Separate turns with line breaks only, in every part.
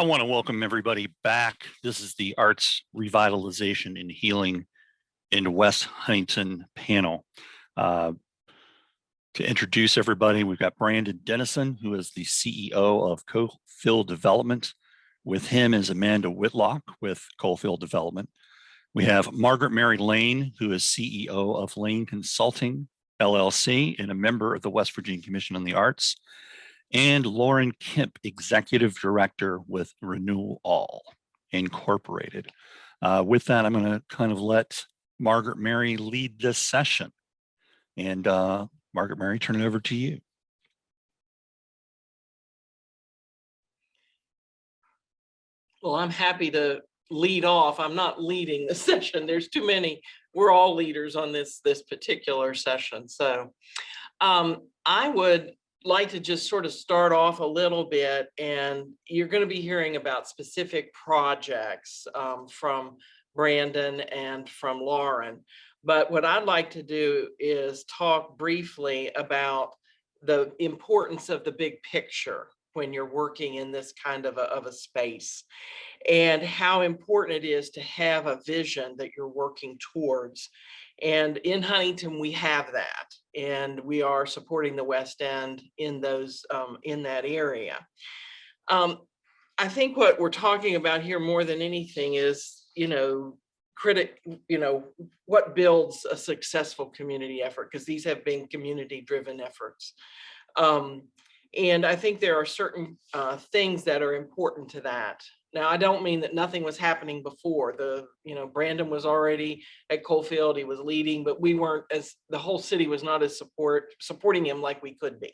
I want to welcome everybody back. This is the Arts Revitalization and Healing in West Huntington panel. To introduce everybody, we've got Brandon Dennison, who is the CEO of Coalfield Development. With him is Amanda Whitlock with Coalfield Development. We have Margaret Mary Layne, who is CEO of Layne Consulting, LLC, and a member of the West Virginia Commission on the Arts. And Lauren Kemp, Executive Director with RenewAll Incorporated. With that, I'm going to kind of let Margaret Mary lead this session. And Margaret Mary, turn it over to you.
Well, I'm happy to lead off. I'm not leading the session. There's too many. We're all leaders on this particular session. So I would like to just sort of start off a little bit, and you're going to be hearing about specific projects from Brandon and from Lauren. But what I'd like to do is talk briefly about the importance of the big picture when you're working in this kind of a space, and how important it is to have a vision that you're working towards. And in Huntington, we have that, and we are supporting the West End in those in that area. I think what we're talking about here more than anything is, what builds a successful community effort, because these have been community-driven efforts. And I think there are certain things that are important to that. Now, I don't mean that nothing was happening before. Brandon was already at Coalfield, he was leading, but we weren't the whole city was not as supporting him like we could be.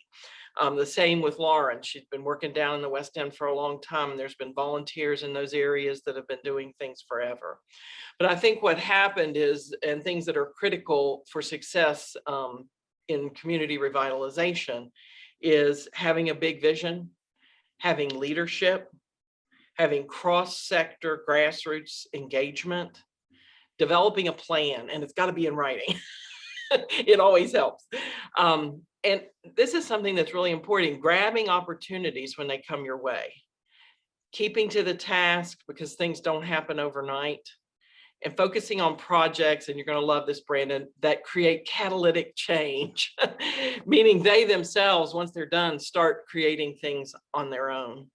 The same with Lauren. She's been working down in the West End for a long time, and there's been volunteers in those areas that have been doing things forever. But I think what happened is, and things that are critical for success in community revitalization, is having a big vision, having leadership, having cross-sector grassroots engagement, developing a plan, and it's got to be in writing. It always helps. And this is something that's really important, grabbing opportunities when they come your way, keeping to the task because things don't happen overnight, and focusing on projects, and you're going to love this, Brandon, that create catalytic change, meaning they themselves, once they're done, start creating things on their own.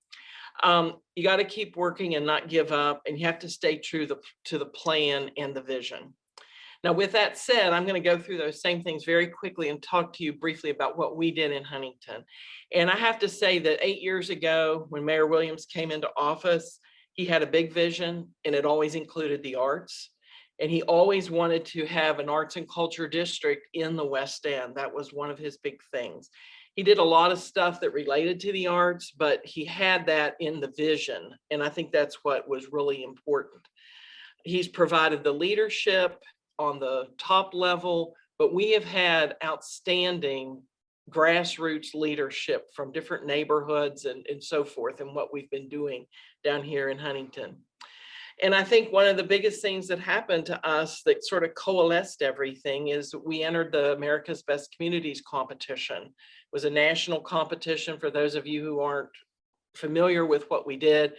You got to keep working and not give up, and you have to stay true to the plan and the vision. Now, with that said, I'm going to go through those same things very quickly and talk to you briefly about what we did in Huntington. And I have to say that 8 years ago, when Mayor Williams came into office, he had a big vision, and it always included the arts. And he always wanted to have an arts and culture district in the West End. That was one of his big things. He did a lot of stuff that related to the arts, but he had that in the vision. And I think that's what was really important. He's provided the leadership on the top level, but we have had outstanding grassroots leadership from different neighborhoods and so forth, and what we've been doing down here in Huntington. And I think one of the biggest things that happened to us that sort of coalesced everything is we entered the America's Best Communities competition. It was a national competition for those of you who aren't familiar with what we did.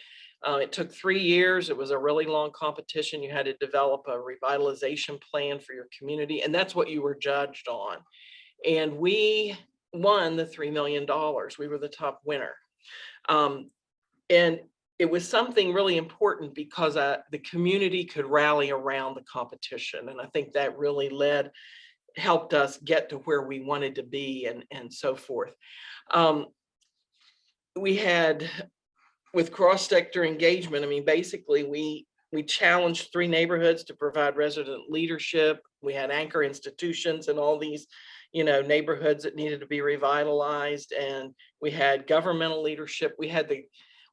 It took 3 years. It was a really long competition. You had to develop a revitalization plan for your community, and that's what you were judged on. And we won the $3 million. We were the top winner. And it was something really important because the community could rally around the competition. And I think that really helped us get to where we wanted to be and so forth. We had, with cross-sector engagement, I mean, basically we challenged 3 neighborhoods to provide resident leadership. We had anchor institutions in all these, neighborhoods that needed to be revitalized. And we had governmental leadership. We had the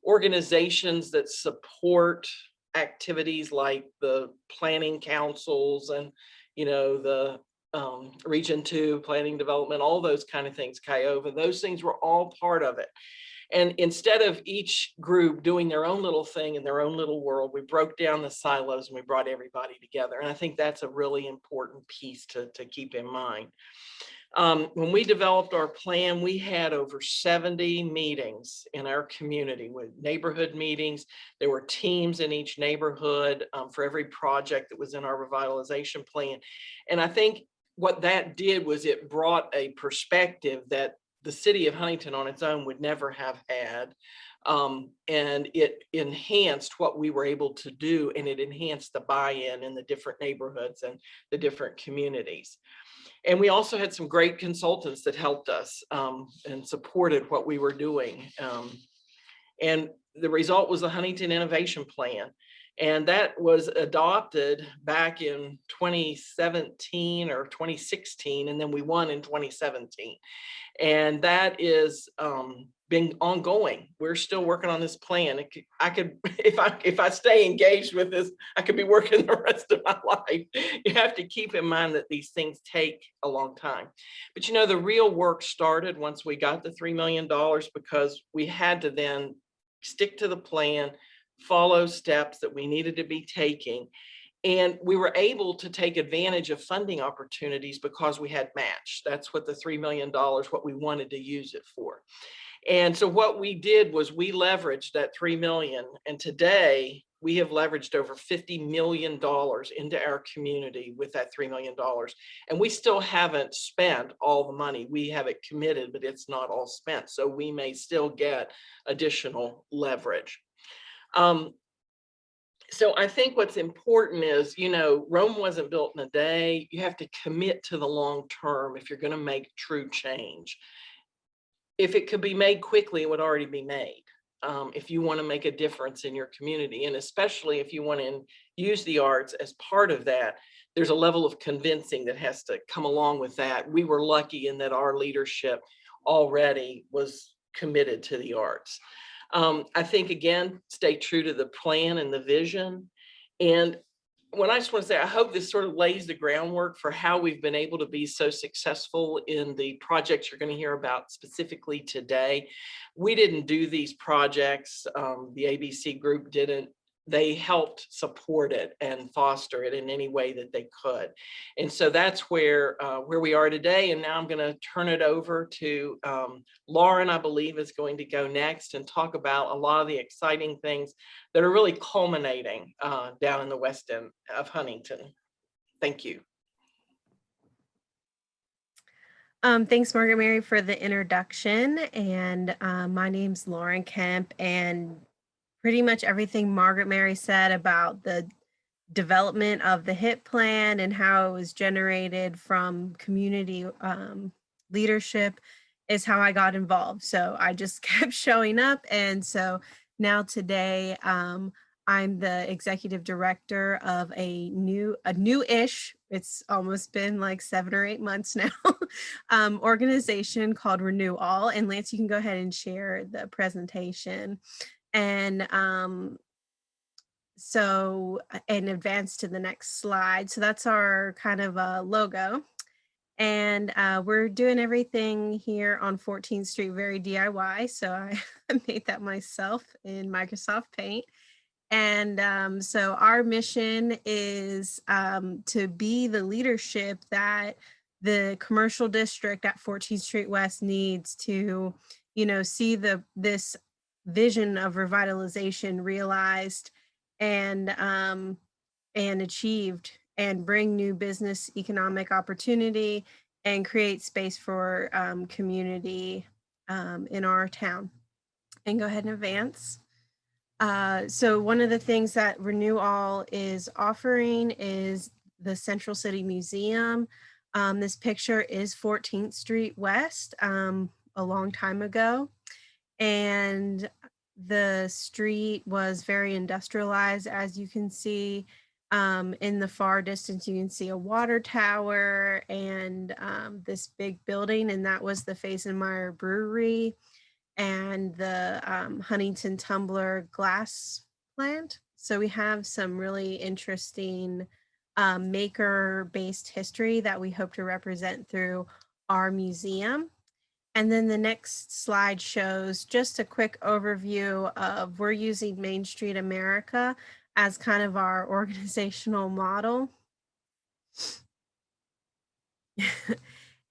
organizations that support activities like the planning councils and, the Region 2 planning development, all those kind of things, Kiowa, those things were all part of it. And instead of each group doing their own little thing in their own little world, we broke down the silos and we brought everybody together. And I think that's a really important piece to keep in mind. When we developed our plan, we had over 70 meetings in our community with neighborhood meetings. There were teams in each neighborhood for every project that was in our revitalization plan. And I think what that did was it brought a perspective that the city of Huntington on its own would never have had. And it enhanced what we were able to do, and it enhanced the buy-in in the different neighborhoods and the different communities. And we also had some great consultants that helped us and supported what we were doing. And the result was the Huntington Innovation Plan. And that was adopted back in 2017 or 2016, and then we won in 2017. And that is been ongoing. We're still working on this plan. I could, if I stay engaged with this, I could be working the rest of my life. You have to keep in mind that these things take a long time. But you know, the real work started once we got the $3 million, because we had to then stick to the plan, follow steps that we needed to be taking. And we were able to take advantage of funding opportunities because we had match. That's what the $3 million, what we wanted to use it for. And so what we did was we leveraged that 3 million. And today we have leveraged over $50 million into our community with that $3 million. And we still haven't spent all the money. We have it committed, but it's not all spent. So we may still get additional leverage. So I think what's important is, you know, Rome wasn't built in a day. You have to commit to the long term if you're going to make true change. If it could be made quickly, it would already be made. If you want to make a difference in your community, and especially if you want to use the arts as part of that, there's a level of convincing that has to come along with that. We were lucky in that our leadership already was committed to the arts. I think, again, stay true to the plan and the vision. And when I just want to say, I hope this sort of lays the groundwork for how we've been able to be so successful in the projects you're going to hear about specifically today. We didn't do these projects. The ABC group didn't. They helped support it and foster it in any way that they could. And so that's where we are today. And now I'm going to turn it over to Lauren, I believe, is going to go next and talk about a lot of the exciting things that are really culminating down in the west end of Huntington. Thank you.
Thanks, Margaret Mary, for the introduction. And my name's Lauren Kemp, and pretty much everything Margaret Mary said about the development of the HIT plan and how it was generated from community leadership is how I got involved. So I just kept showing up. And so now today, I'm the executive director of a new-ish, it's almost been like 7 or 8 months now, organization called RenewAll. And Lance, you can go ahead and share the presentation. And and advance to the next slide. So that's our kind of logo. And we're doing everything here on 14th Street very DIY. So I made that myself in Microsoft Paint. And so our mission is to be the leadership that the commercial district at 14th Street West needs to, you know, see this vision of revitalization realized and achieved, and bring new business economic opportunity and create space for community in our town. And go ahead and advance. So one of the things that RenewAll is offering is the Central City Museum. This picture is 14th Street West a long time ago. And the street was very industrialized, as you can see. In the far distance, you can see a water tower and this big building, and that was the Fazenmeyer Brewery and the Huntington Tumbler glass plant. So we have some really interesting maker-based history that we hope to represent through our museum. And then the next slide shows just a quick overview of, we're using Main Street America as kind of our organizational model.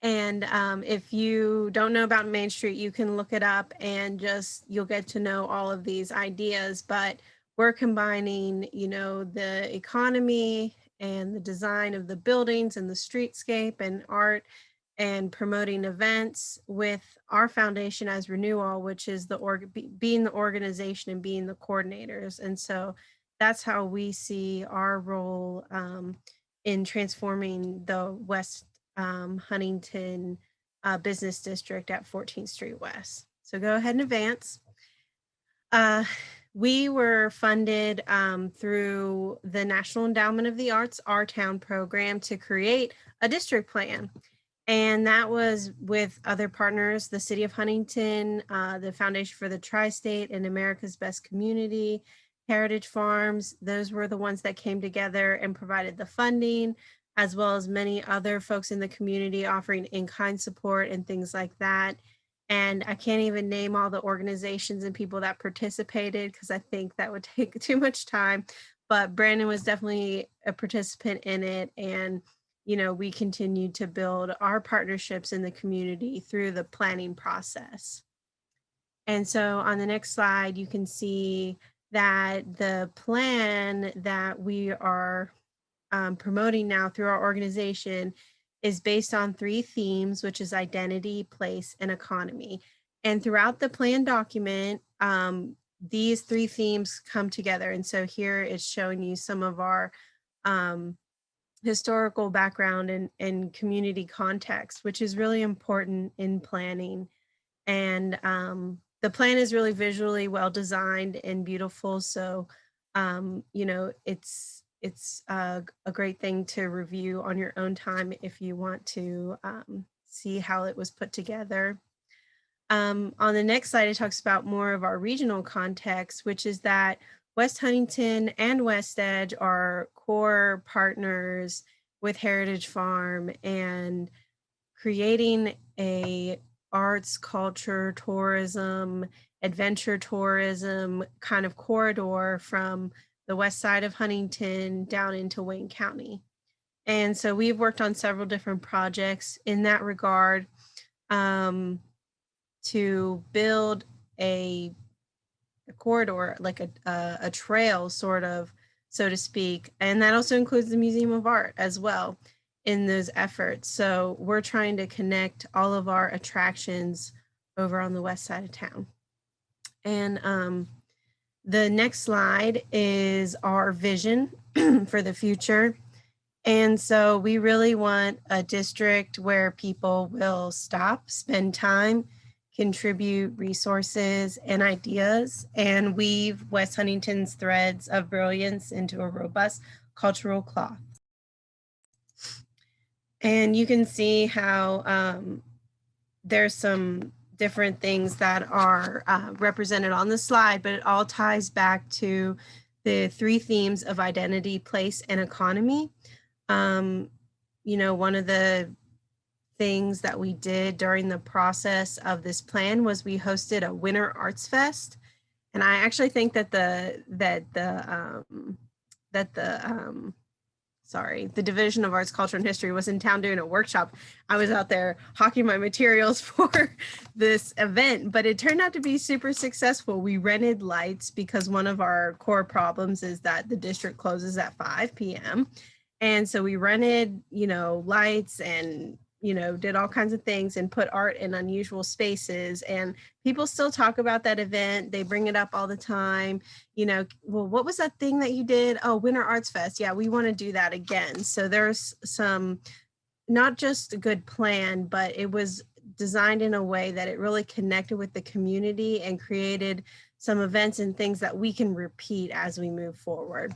And if you don't know about Main Street, you can look it up and you'll get to know all of these ideas. But we're combining, the economy and the design of the buildings and the streetscape and art and promoting events with our foundation as RenewAll, which is being the organization and being the coordinators. And so that's how we see our role in transforming the West Huntington Business District at 14th Street West. So go ahead and advance. We were funded through the National Endowment of the Arts, Our Town program, to create a district plan. And that was with other partners, the City of Huntington, the Foundation for the Tri-State and America's Best Community, Heritage Farms. Those were the ones that came together and provided the funding, as well as many other folks in the community offering in-kind support and things like that. And I can't even name all the organizations and people that participated because I think that would take too much time. But Brandon was definitely a participant in it. And we continued to build our partnerships in the community through the planning process. And so on the next slide, you can see that the plan that we are promoting now through our organization is based on 3 themes, which is identity, place, and economy. And throughout the plan document, these 3 themes come together. And so here it's showing you some of our historical background and community context, which is really important in planning. And the plan is really visually well designed and beautiful. So, it's a great thing to review on your own time if you want to see how it was put together. On the next slide, it talks about more of our regional context, which is that West Huntington and West Edge are core partners with Heritage Farm and creating a arts, culture, tourism, adventure tourism kind of corridor from the west side of Huntington down into Wayne County. And so we've worked on several different projects in that regard to build a corridor, like a trail sort of, so to speak. And that also includes the Museum of Art as well in those efforts. So we're trying to connect all of our attractions over on the west side of town. And the next slide is our vision for the future. And so we really want a district where people will stop, spend time, contribute resources and ideas, and weave West Huntington's threads of brilliance into a robust cultural cloth. And you can see how there's some different things that are represented on the slide, but it all ties back to the 3 themes of identity, place, and economy. One of the things that we did during the process of this plan was we hosted a Winter Arts Fest. And I actually think that the Division of Arts, Culture, and History was in town doing a workshop. I was out there hawking my materials for this event, but it turned out to be super successful. We rented lights because one of our core problems is that the district closes at 5 p.m. And so we rented, lights and, did all kinds of things and put art in unusual spaces. And people still talk about that event. They bring it up all the time. Well, what was that thing that you did? Oh, Winter Arts Fest. Yeah, we want to do that again. So there's some, not just a good plan, but it was designed in a way that it really connected with the community and created some events and things that we can repeat as we move forward.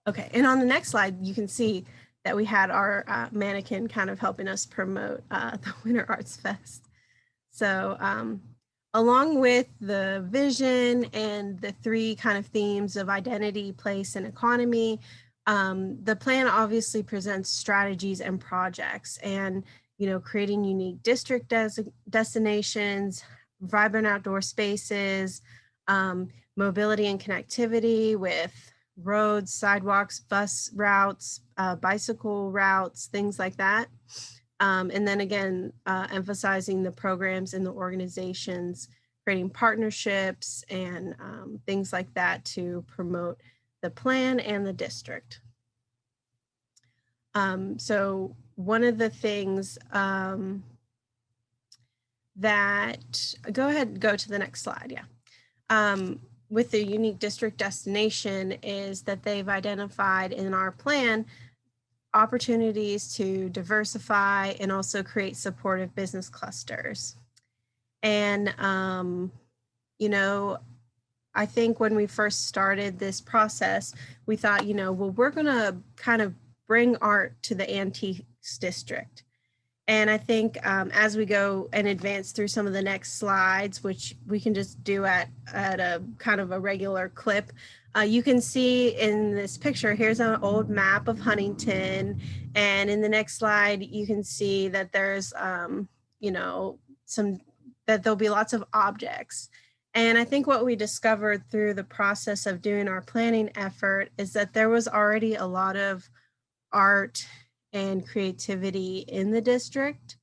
Okay, and on the next slide, you can see that we had our mannequin kind of helping us promote the Winter Arts Fest. So along with the vision and the 3 kind of themes of identity, place, and economy, the plan obviously presents strategies and projects and, creating unique district destinations, vibrant outdoor spaces, mobility and connectivity with roads, sidewalks, bus routes, bicycle routes, things like that. And then again, emphasizing the programs and the organizations, creating partnerships and things like that to promote the plan and the district. So one of the things that, go ahead, go to the next slide, yeah. With the unique district destination is that they've identified in our plan opportunities to diversify and also create supportive business clusters. And, you know, I think when we first started this process, we thought, you know, well, we're going to kind of bring art to the antiques district. And I think as we go and advance through some of the next slides, which we can just do at a kind of a regular clip, you can see in this picture, here's an old map of Huntington. And in the next slide, you can see that there's, you know, that there'll be lots of objects. And I think what we discovered through the process of doing our planning effort is that there was already a lot of art and creativity in the district.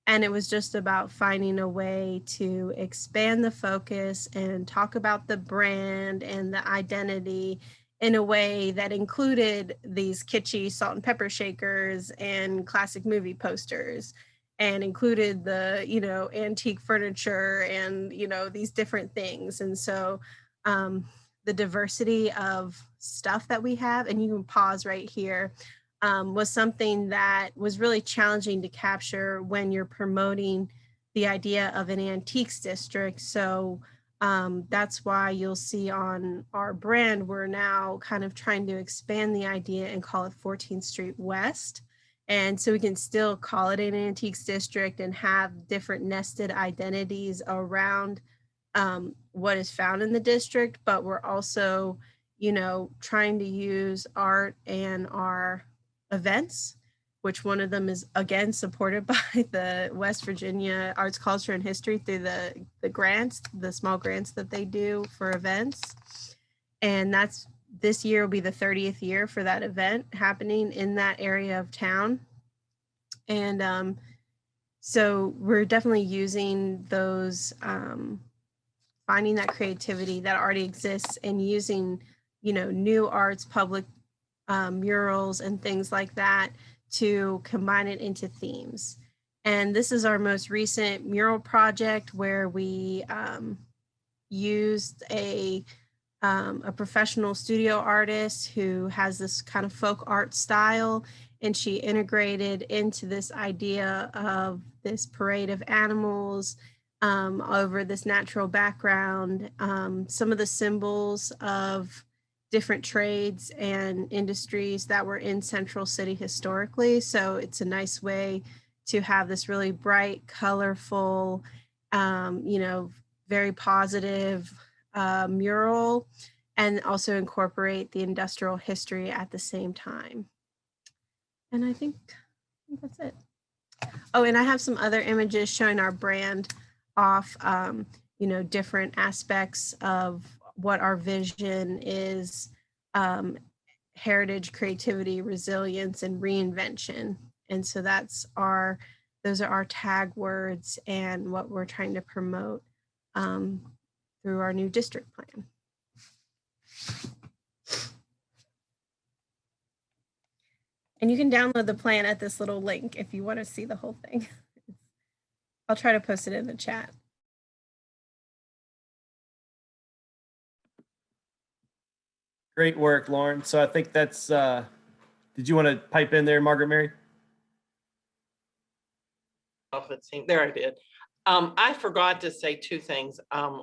And it was just about finding a way to expand the focus and talk about the brand and the identity in a way that included these kitschy salt and pepper shakers and classic movie posters, and included the, you know, antique furniture and, you know, these different things. And so the diversity of stuff that we have, and you can pause right here, was something that was really challenging to capture when you're promoting the idea of an antiques district. So that's why you'll see on our brand, we're now kind of trying to expand the idea and call it 14th Street West. And so we can still call it an antiques district and have different nested identities around what is found in the district, but we're also, you know, trying to use art and our events, which one of them is again supported by the West Virginia Arts, Culture, and History through the grants, the small grants that they do for events. And that's, this year will be the 30th year for that event happening in that area of town. And so we're definitely using those, finding that creativity that already exists and using, you know, new arts, public murals and things like that to combine it into themes. And this is our most recent mural project where we used a professional studio artist who has this kind of folk art style, and she integrated into this idea of this parade of animals over this natural background, some of the symbols of different trades and industries that were in Central City historically. So it's a nice way to have this really bright, colorful, you know, very positive mural, and also incorporate the industrial history at the same time. And I think that's it. Oh, and I have some other images showing our brand off, you know, different aspects of what our vision is, heritage, creativity, resilience, and reinvention. And so that's our, those are our tag words and what we're trying to promote through our new district plan. And you can download the plan at this little link if you want to see the whole thing. I'll try to post it in the chat.
Great work, Lauren. So I think that's, did you want to pipe in there, Margaret Mary?
There I did. I forgot to say two things.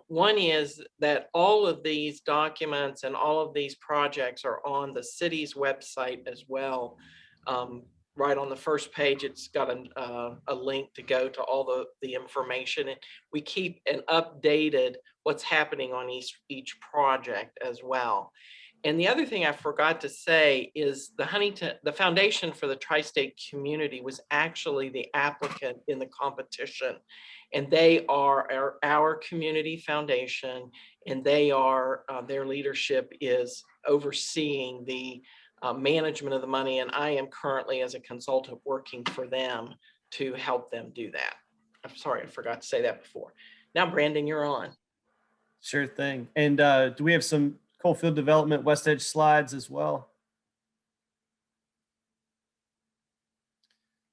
One is that all of these documents and all of these projects are on the city's website as well. Right on the first page, it's got a link to go to all the information. And we keep an updated what's happening on each project as well. And the other thing I forgot to say is the Foundation for the Tri-State Community was actually the applicant in the competition. And they are our community foundation, and their leadership is overseeing the management of the money. And I am currently, as a consultant, working for them to help them do that. I'm sorry, I forgot to say that before. Now, Brandon, you're on.
Sure thing. And do we have some Coalfield Development West Edge slides as well?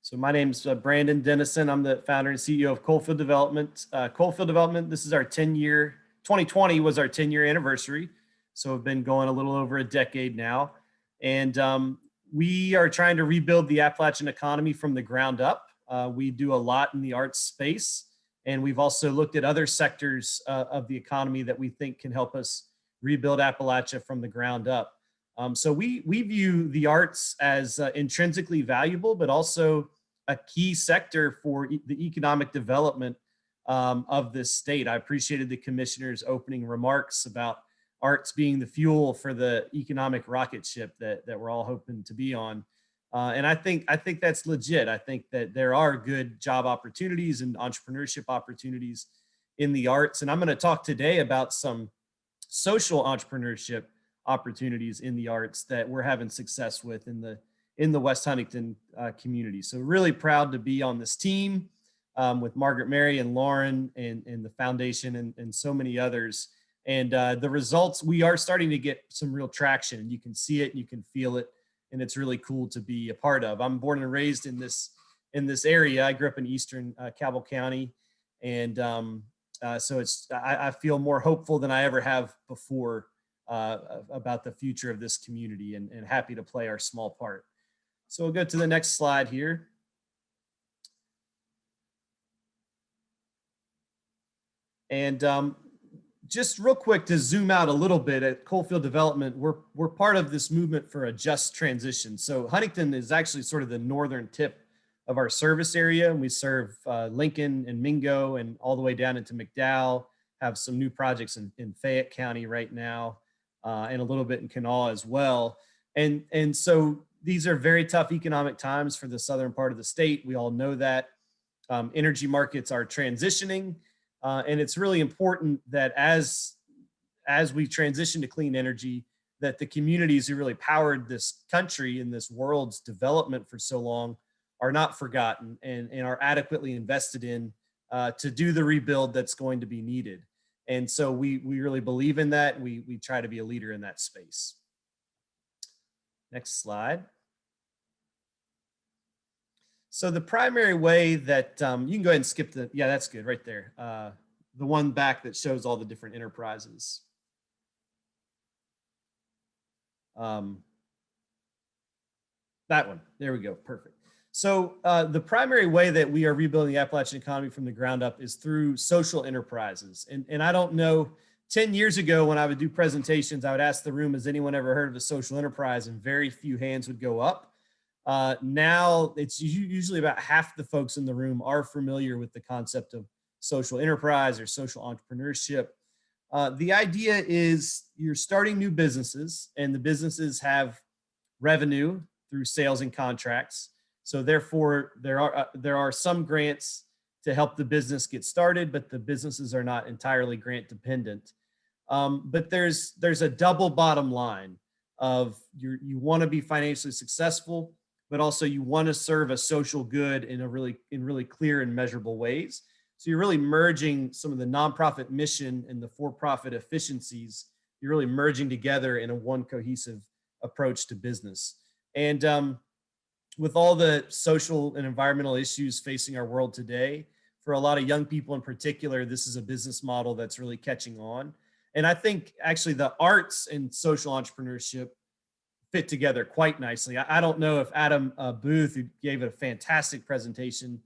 So my name's Brandon Dennison. I'm the founder and CEO of Coalfield Development. Coalfield Development, this is our 10-year, 2020 was our 10-year anniversary. So we've been going a little over a decade now. And we are trying to rebuild the Appalachian economy from the ground up. We do a lot in the arts space. And we've also looked at other sectors of the economy that we think can help us rebuild Appalachia from the ground up. So we view the arts as intrinsically valuable, but also a key sector for the economic development of this state. I appreciated the commissioner's opening remarks about arts being the fuel for the economic rocket ship that we're all hoping to be on. And I think that's legit. I think that there are good job opportunities and entrepreneurship opportunities in the arts. And I'm going to talk today about some social entrepreneurship opportunities in the arts that we're having success with in the West Huntington community. So really proud to be on this team with Margaret, Mary, and Lauren, and the foundation, and so many others. And the results, we are starting to get some real traction. You can see it, you can feel it, and it's really cool to be a part of. I'm born and raised in this area. I grew up in Eastern Cabell County, and so I feel more hopeful than I ever have before about the future of this community, and happy to play our small part. So we'll go to the next slide here. And just real quick to zoom out a little bit at Coalfield Development, we're part of this movement for a just transition. So Huntington is actually sort of the northern tip of our service area, and we serve Lincoln and Mingo and all the way down into McDowell, have some new projects in Fayette County right now, and a little bit in Kanawha as well. And so these are very tough economic times for the southern part of the state. We all know that. Energy markets are transitioning. And it's really important that as we transition to clean energy, that the communities who really powered this country and this world's development for so long are not forgotten, and are adequately invested in to do the rebuild that's going to be needed. And so we really believe in that. We try to be a leader in that space. Next slide. So the primary way that you can go ahead and skip yeah, that's good right there. The one back that shows all the different enterprises. That one, there we go, perfect. So the primary way that we are rebuilding the Appalachian economy from the ground up is through social enterprises. And I don't know, 10 years ago when I would do presentations, I would ask the room, has anyone ever heard of a social enterprise? And very few hands would go up. Now it's usually about half the folks in the room are familiar with the concept of social enterprise or social entrepreneurship. The idea is you're starting new businesses, and the businesses have revenue through sales and contracts. So therefore there are some grants to help the business get started, but the businesses are not entirely grant dependent. But there's a double bottom line of you want to be financially successful, but also you want to serve a social good in really clear and measurable ways. So you're really merging some of the nonprofit mission and the for-profit efficiencies. You're really merging together in a one cohesive approach to business. And with all the social and environmental issues facing our world today, for a lot of young people in particular, this is a business model that's really catching on. And I think actually the arts and social entrepreneurship fit together quite nicely. I don't know if Adam Booth, who gave a fantastic presentation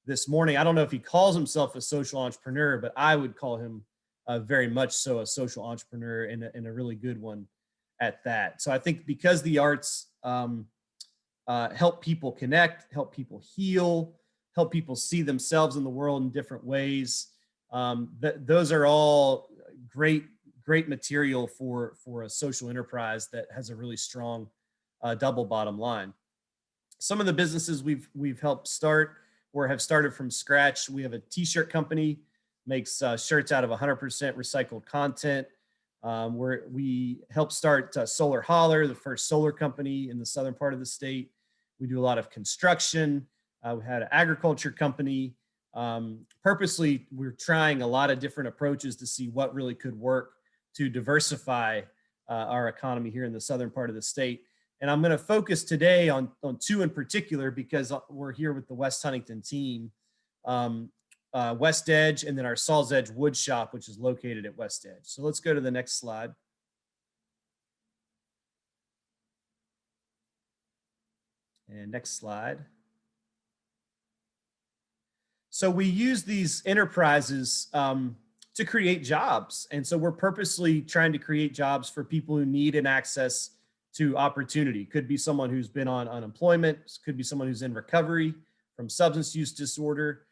this morning, I don't know if he calls himself a social entrepreneur, but I would call him very much so a social entrepreneur, and a really good one at that. So I think because the arts help people connect, help people heal, help people see themselves in the world in different ways, those are all great great material for a social enterprise that has a really strong double bottom line. Some of the businesses we've helped start or have started from scratch. We have a t-shirt company, makes shirts out of 100% recycled content. Where we helped start Solar Holler, the first solar company in the southern part of the state. We do a lot of construction. We had an agriculture company. Purposely, we're trying a lot of different approaches to see what really could work to diversify our economy here in the southern part of the state. And I'm going to focus today on two in particular because we're here with the West Huntington team, West Edge, and then our Saws Edge wood shop, which is located at West Edge. So let's go to the next slide. And next slide. So we use these enterprises to create jobs. And so we're purposely trying to create jobs for people who need an access to opportunity. Could be someone who's been on unemployment, could be someone who's in recovery from substance use disorder.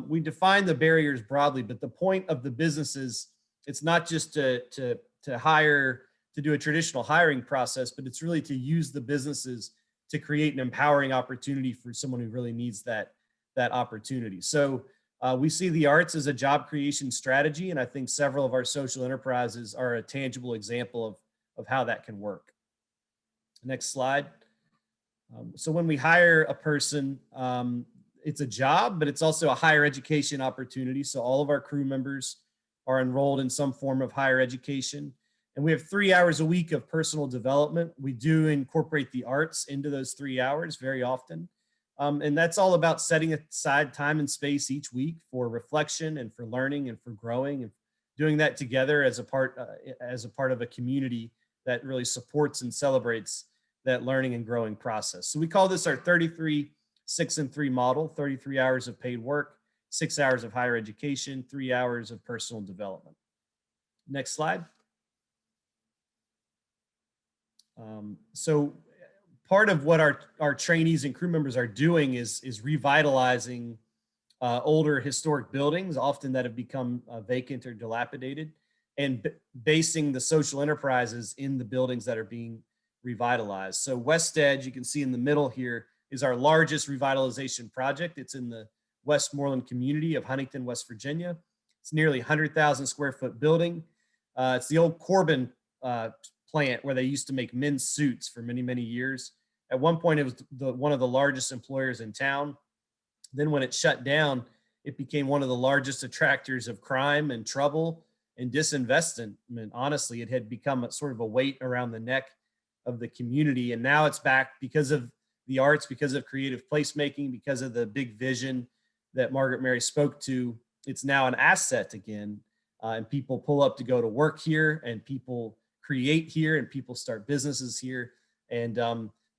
We define the barriers broadly, but the point of the business is it's not just to hire, to do a traditional hiring process, but it's really to use the businesses to create an empowering opportunity for someone who really needs that opportunity. So we see the arts as a job creation strategy, and I think several of our social enterprises are a tangible example of how that can work. Next slide. So when we hire a person, it's a job, but it's also a higher education opportunity. So all of our crew members are enrolled in some form of higher education. And we have 3 hours a week of personal development. We do incorporate the arts into those 3 hours very often. And that's all about setting aside time and space each week for reflection and for learning and for growing and doing that together as a part of a community that really supports and celebrates that learning and growing process. So we call this our 33, 6 and 3 model, 33 hours of paid work, 6 hours of higher education, 3 hours of personal development. Next slide. So part of what our trainees and crew members are doing is revitalizing older historic buildings, often that have become vacant or dilapidated, and basing the social enterprises in the buildings that are being revitalized. So West Edge, you can see in the middle here, is our largest revitalization project. It's in the Westmoreland community of Huntington, West Virginia. It's nearly 100,000 square foot building. It's the old Corbin plant where they used to make men's suits for many, many years. At one point, it was one of the largest employers in town. Then when it shut down, it became one of the largest attractors of crime and trouble and disinvestment. I mean, honestly, it had become a sort of a weight around the neck of the community. And now it's back because of the arts, because of creative placemaking, because of the big vision that Margaret Mary spoke to. It's now an asset again. And people pull up to go to work here, and people create here, and people start businesses here. And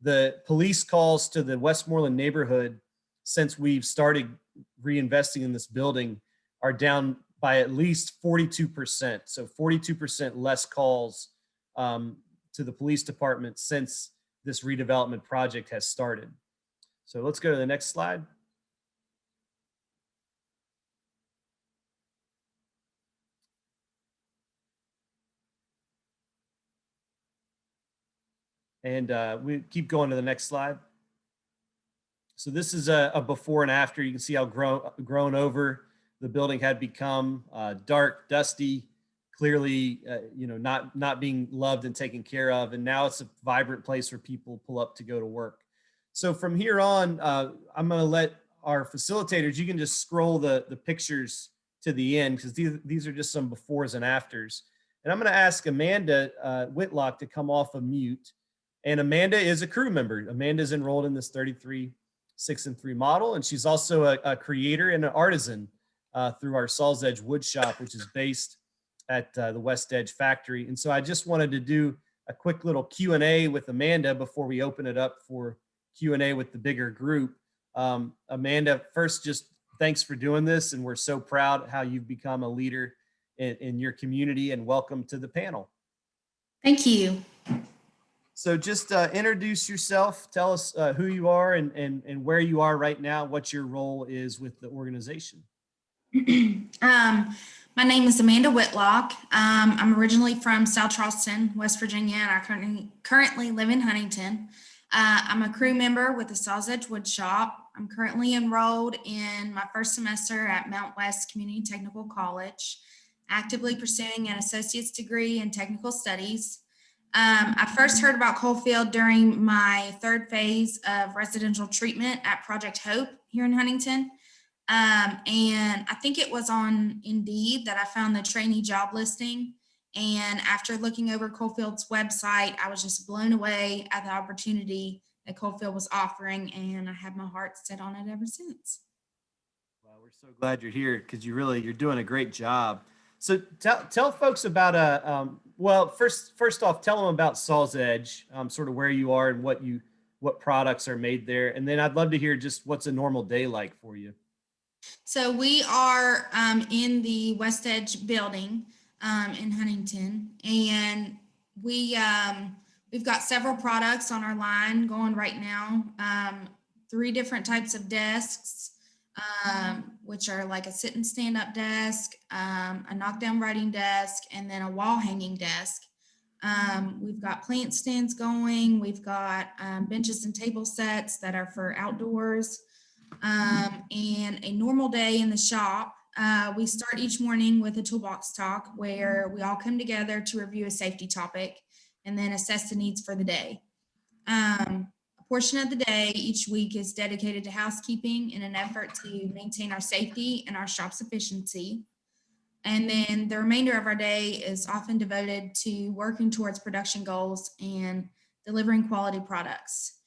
the police calls to the Westmoreland neighborhood since we've started reinvesting in this building are down by at least 42%. So 42% less calls to the police department since this redevelopment project has started. So let's go to the next slide. And we keep going to the next slide. So this is a before and after. You can see how grown over the building had become, dark, dusty, clearly, not being loved and taken care of. And now it's a vibrant place where people pull up to go to work. So from here on, I'm going to let our facilitators, you can just scroll the pictures to the end because these are just some befores and afters. And I'm going to ask Amanda Whitlock to come off of mute. And Amanda is a crew member. Amanda is enrolled in this 33, 6 and 3 model. And she's also a creator and an artisan through our Saws Edge wood shop, which is based at the West Edge factory. And so I just wanted to do a quick little Q&A with Amanda before we open it up for Q&A with the bigger group. Amanda, first, just thanks for doing this. And we're so proud how you've become a leader in your community, and welcome to the panel.
Thank you.
So just introduce yourself, tell us who you are and where you are right now, what your role is with the organization.
My name is Amanda Whitlock. I'm originally from South Charleston, West Virginia, and I currently live in Huntington. I'm a crew member with the Saw's Edge Wood Shop. I'm currently enrolled in my first semester at Mount West Community Technical College, actively pursuing an associate's degree in technical studies. I first heard about Coalfield during my third phase of residential treatment at Project Hope here in Huntington. And I think it was on Indeed that I found the trainee job listing. And after looking over Coalfield's website, I was just blown away at the opportunity that Coalfield was offering, and I have my heart set on it ever since.
Well, we're so glad you're here because you're doing a great job. So tell folks about well, first off, tell them about Saw's Edge, sort of where you are and what products are made there, and then I'd love to hear just what's a normal day like for you.
So we are in the West Edge building in Huntington, and we've got several products on our line going right now. 3 different types of desks, which are like a sit and stand up desk, a knockdown writing desk, and then a wall hanging desk. We've got plant stands going. We've got benches and table sets that are for outdoors. And a normal day in the shop, we start each morning with a toolbox talk where we all come together to review a safety topic and then assess the needs for the day. A portion of the day each week is dedicated to housekeeping in an effort to maintain our safety and our shop's efficiency. And then the remainder of our day is often devoted to working towards production goals and delivering quality products.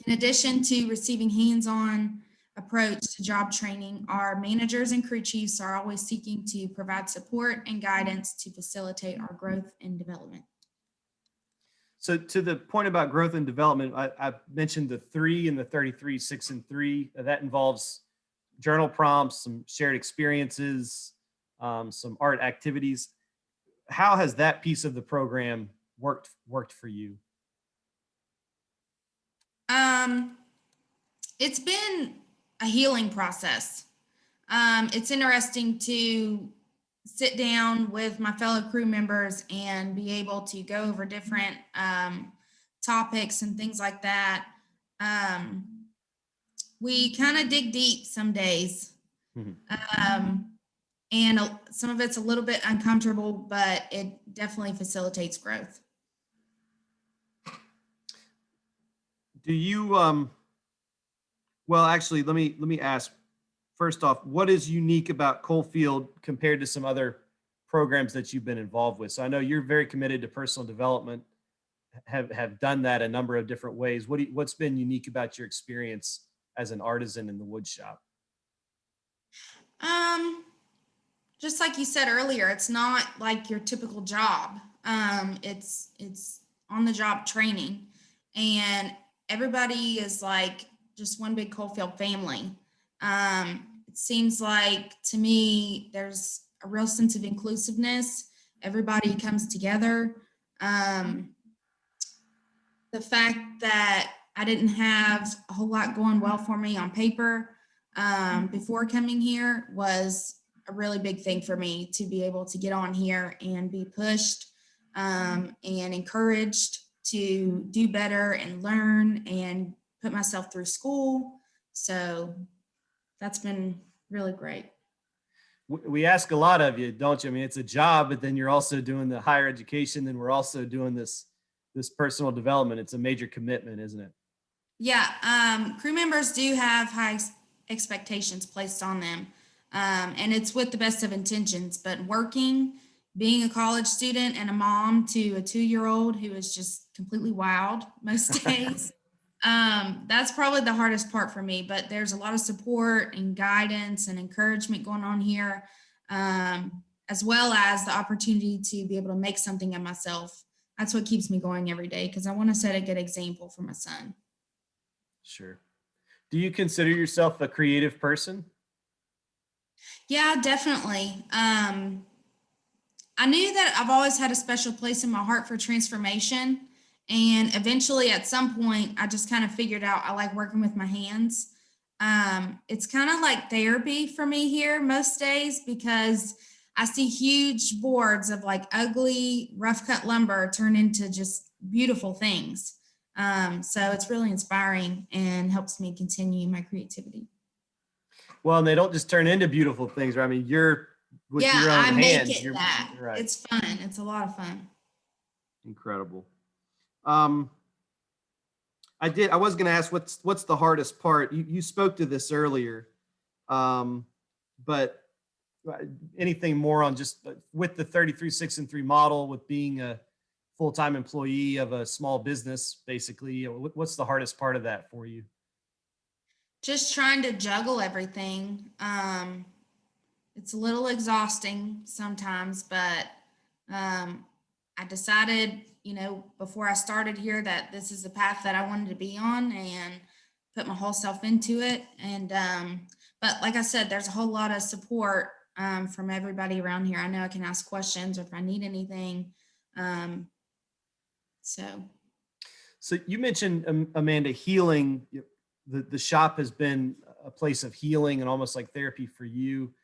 In addition to receiving hands-on approach to job training, our managers and crew chiefs are always seeking to provide support and guidance to facilitate our growth and development.
So to the point about growth and development, I mentioned the 3 and the 33, 6 and 3. That involves journal prompts, some shared experiences, some art activities. How has that piece of the program worked for you?
It's been a healing process. It's interesting to sit down with my fellow crew members and be able to go over different topics and things like that. We kind of dig deep some days. And some of it's a little bit uncomfortable, but it definitely facilitates growth.
Do you, well, actually, let me ask first off, what is unique about Coalfield compared to some other programs that you've been involved with? So I know you're very committed to personal development, have done that a number of different ways. What's been unique about your experience as an artisan in the wood shop?
Just like you said earlier, it's not like your typical job. It's on the job training, and everybody is like just one big Coalfield family. It seems like to me, there's a real sense of inclusiveness. Everybody comes together. The fact that I didn't have a whole lot going well for me on paper before coming here was a really big thing for me to be able to get on here and be pushed and encouraged to do better and learn and put myself through school. So that's been really great.
We ask a lot of you, don't you? I mean, it's a job, but then you're also doing the higher education, then we're also doing this personal development. It's a major commitment, isn't it?
Yeah, crew members do have high expectations placed on them, and it's with the best of intentions, but being a college student and a mom to a 2-year-old who is just completely wild most days, that's probably the hardest part for me, but there's a lot of support and guidance and encouragement going on here, as well as the opportunity to be able to make something of myself. That's what keeps me going every day, because I want to set a good example for my son.
Sure. Do you consider yourself a creative person?
Yeah, definitely. I knew that I've always had a special place in my heart for transformation. And eventually at some point, I just kind of figured out I like working with my hands. It's kind of like therapy for me here most days, because I see huge boards of like ugly, rough cut lumber turn into just beautiful things. So it's really inspiring and helps me continue my creativity.
Well, and they don't just turn into beautiful things, right? I mean, you're with
Yeah,
your own
I make
hands.
it that.
Right.
It's fun. It's a lot of fun.
Incredible. I was going to ask what's the hardest part? You spoke to this earlier, but anything more on just with the 33, 6 and 3 model, with being a full-time employee of a small business, basically, what's the hardest part of that for you?
Just trying to juggle everything. It's a little exhausting sometimes, but I decided, before I started here, that this is the path that I wanted to be on, and put my whole self into it. And but like I said, there's a whole lot of support from everybody around here. I know I can ask questions or if I need anything. So
you mentioned, Amanda, healing. The shop has been a place of healing and almost like therapy for you.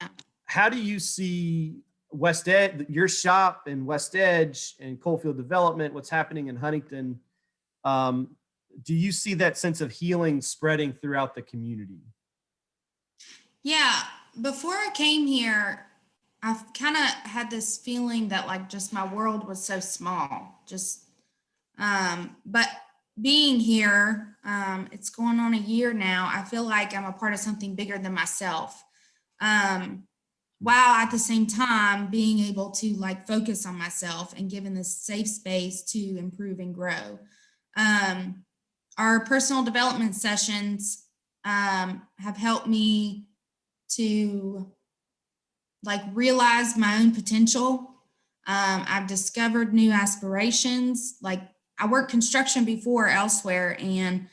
Yeah.
How do you see West Edge, your shop in West Edge and Coalfield Development, what's happening in Huntington? Do you see that sense of healing spreading throughout the community?
Yeah, before I came here, I've kind of had this feeling that like just my world was so small. But being here, it's going on a year now. I feel like I'm a part of something bigger than myself. While at the same time being able to like focus on myself and given this safe space to improve and grow. Our personal development sessions have helped me to like realize my own potential. I've discovered new aspirations. Like I worked construction before elsewhere, and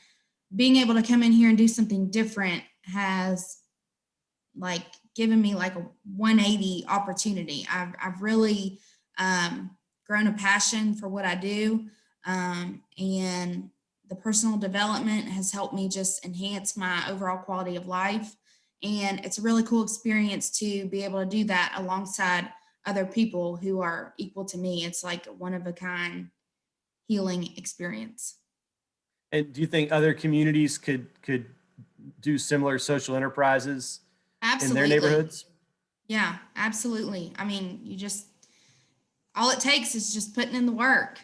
being able to come in here and do something different has like given me like a 180 opportunity. I've really grown a passion for what I do. And the personal development has helped me just enhance my overall quality of life. And it's a really cool experience to be able to do that alongside other people who are equal to me. It's like a one of a kind healing experience.
And do you think other communities could do similar social enterprises in their neighborhoods?
Yeah, absolutely. I mean, all it takes is just putting in the work.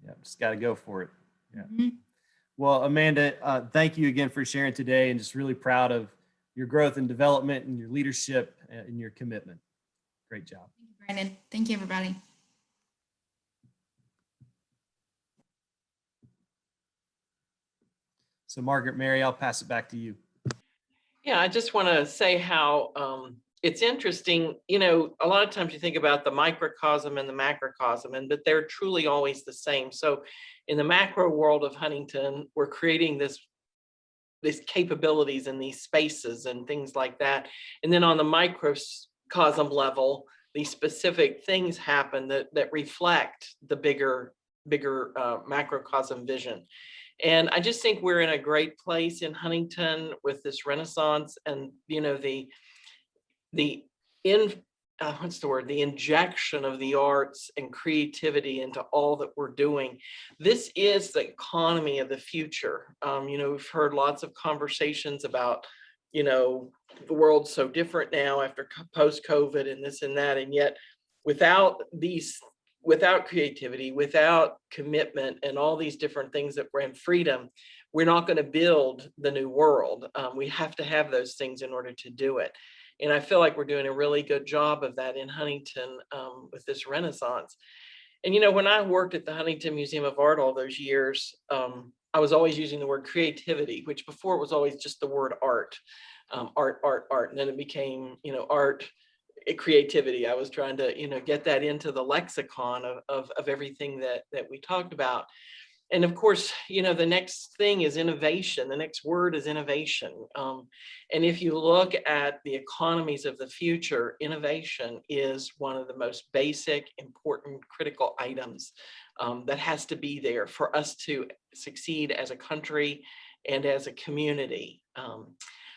Yeah, just got to go for it. Yeah.
Mm-hmm.
Well, Amanda, thank you again for sharing today, and just really proud of your growth and development and your leadership and your commitment. Great job.
Thank you, Brandon. Thank you, everybody.
So Margaret, Mary, I'll pass it back to you.
Yeah, I just want to say how it's interesting. A lot of times you think about the microcosm and the macrocosm, but they're truly always the same. So in the macro world of Huntington, we're creating these capabilities in these spaces and things like that. And then on the microcosm level, these specific things happen that reflect the bigger macrocosm vision. And I just think we're in a great place in Huntington with this renaissance, and the injection of the arts and creativity into all that we're doing. This is the economy of the future. We've heard lots of conversations about, the world's so different now after post-COVID and this and that, and yet without creativity, without commitment, and all these different things that bring freedom, we're not going to build the new world. We have to have those things in order to do it. And I feel like we're doing a really good job of that in Huntington with this renaissance. And, when I worked at the Huntington Museum of Art all those years, I was always using the word creativity, which before it was always just the word art, art. And then it became, art, creativity. I was trying to, get that into the lexicon of everything that we talked about. And of course, the next thing is innovation. The next word is innovation. And if you look at the economies of the future, innovation is one of the most basic, important, critical items that has to be there for us to succeed as a country and as a community.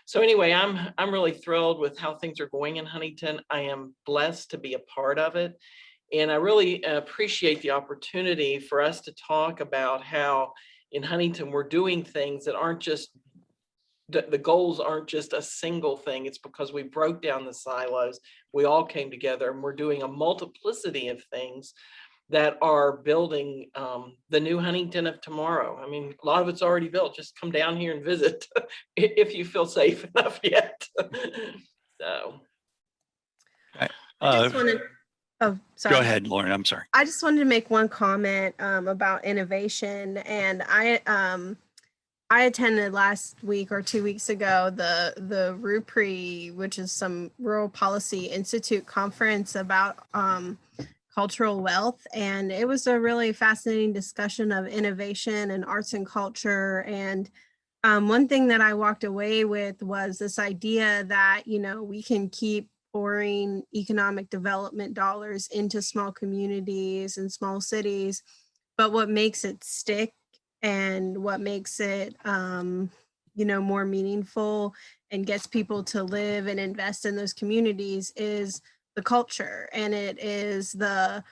So anyway, I'm really thrilled with how things are going in Huntington. I am blessed to be a part of it. And I really appreciate the opportunity for us to talk about how in Huntington we're doing things that aren't just, the goals aren't just a single thing. It's because we broke down the silos. We all came together and we're doing a multiplicity of things that are building the new Huntington of tomorrow. I mean, a lot of it's already built. Just come down here and visit if you feel safe enough yet. So.
I just wanted, oh, sorry.
Go ahead, Lauren. I'm sorry.
I just wanted to make one comment about innovation. And I attended last week or 2 weeks ago the RUPRI, which is some Rural Policy Institute conference about cultural wealth. And it was a really fascinating discussion of innovation and arts and culture. And one thing that I walked away with was this idea that, you know, we can keep pouring economic development dollars into small communities and small cities, but what makes it stick and what makes it, you know, more meaningful and gets people to live and invest in those communities is the culture, and it is the,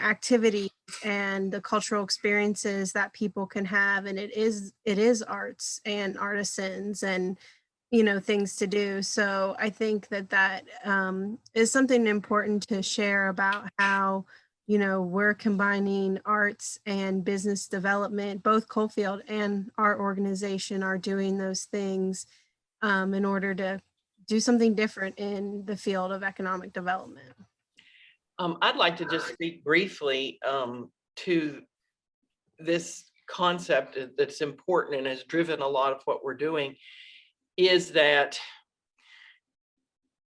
activities and the cultural experiences that people can have, and it is arts and artisans and, you know, things to do. So I think that is something important to share about how, you know, we're combining arts and business development. Both Coalfield and our organization are doing those things in order to do something different in the field of economic development.
I'd like to just speak briefly to this concept that's important and has driven a lot of what we're doing, is that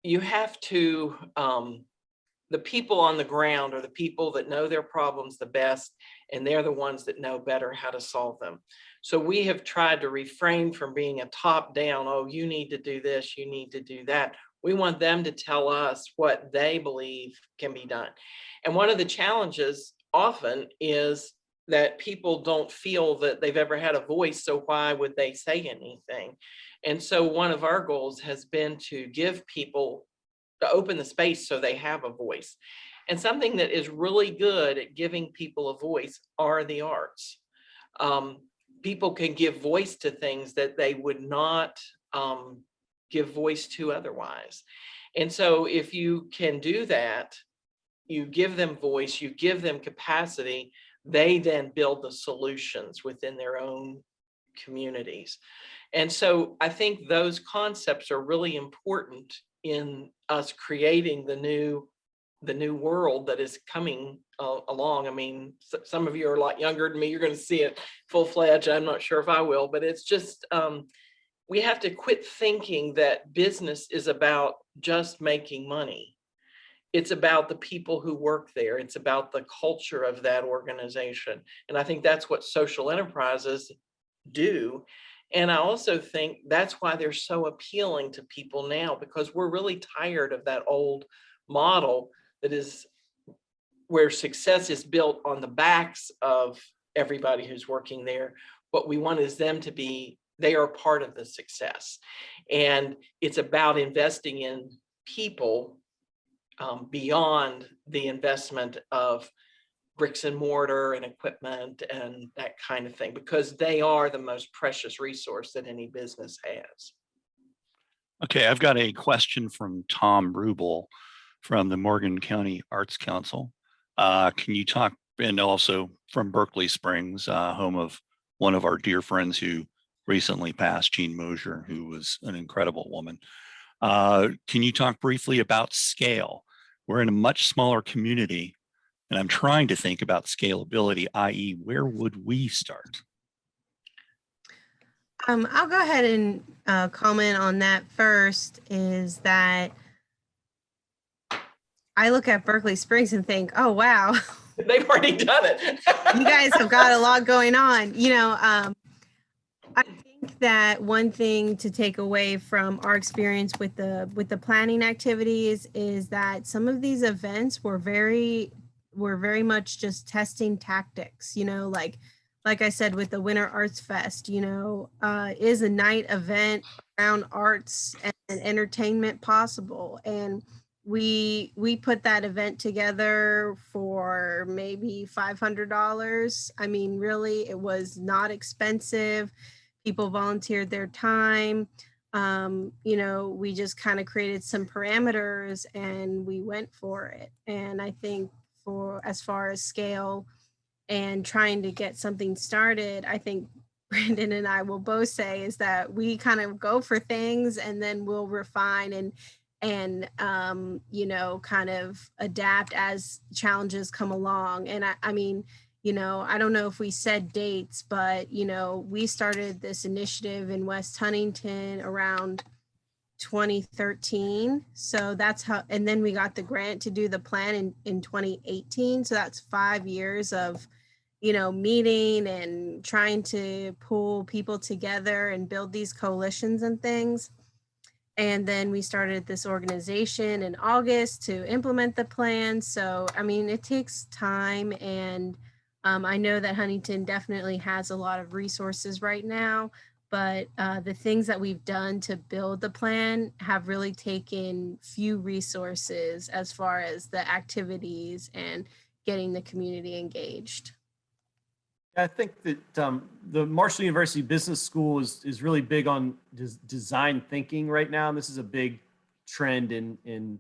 you have to, the people on the ground are the people that know their problems the best, and they're the ones that know better how to solve them. So we have tried to refrain from being a top-down, oh, you need to do this, you need to do that. We want them to tell us what they believe can be done. And one of the challenges often is that people don't feel that they've ever had a voice, so why would they say anything? And so one of our goals has been to give people, to open the space so they have a voice. And something that is really good at giving people a voice are the arts. People can give voice to things that they would not give voice to otherwise. And so if you can do that, you give them voice, you give them capacity, they then build the solutions within their own communities. And so I think those concepts are really important in us creating the new world that is coming along. I mean, some of you are a lot younger than me. You're going to see it full-fledged. I'm not sure if I will, but it's just, we have to quit thinking that business is about just making money. It's about the people who work there. It's about the culture of that organization. And I think that's what social enterprises do. And I also think that's why they're so appealing to people now, because we're really tired of that old model that is where success is built on the backs of everybody who's working there. What we want is them to be, they are part of the success. And it's about investing in people beyond the investment of bricks and mortar and equipment and that kind of thing, because they are the most precious resource that any business has.
Okay, I've got a question from Tom Rubel from the Morgan County Arts Council. Can you talk, and also from Berkeley Springs, home of one of our dear friends who recently passed, Jean Mosier, who was an incredible woman. Can you talk briefly about scale? We're in a much smaller community, and I'm trying to think about scalability, i.e., where would we start?
I'll go ahead and comment on that first, is that I look at Berkeley Springs and think, oh, wow.
They've already done it.
You guys have got a lot going on. You know, I think that one thing to take away from our experience with the planning activities is that some of these events were very much just testing tactics, you know, like like I said, with the Winter Arts Fest, is a night event around arts and entertainment possible? And we put that event together for maybe $500. I mean, really, it was not expensive. People volunteered their time. We just kind of created some parameters and we went for it. And I think for as far as scale and trying to get something started, I think Brandon and I will both say is that we kind of go for things and then we'll refine and kind of adapt as challenges come along. And I mean, I don't know if we said dates, but we started this initiative in West Huntington around 2013. So that's how, and then we got the grant to do the plan in 2018. So that's 5 years of, meeting and trying to pull people together and build these coalitions and things. And then we started this organization in August to implement the plan. So, I mean, it takes time. And I know that Huntington definitely has a lot of resources right now, but the things that we've done to build the plan have really taken few resources as far as the activities and getting the community engaged.
I think that the Marshall University Business School is really big on design thinking right now. And this is a big trend in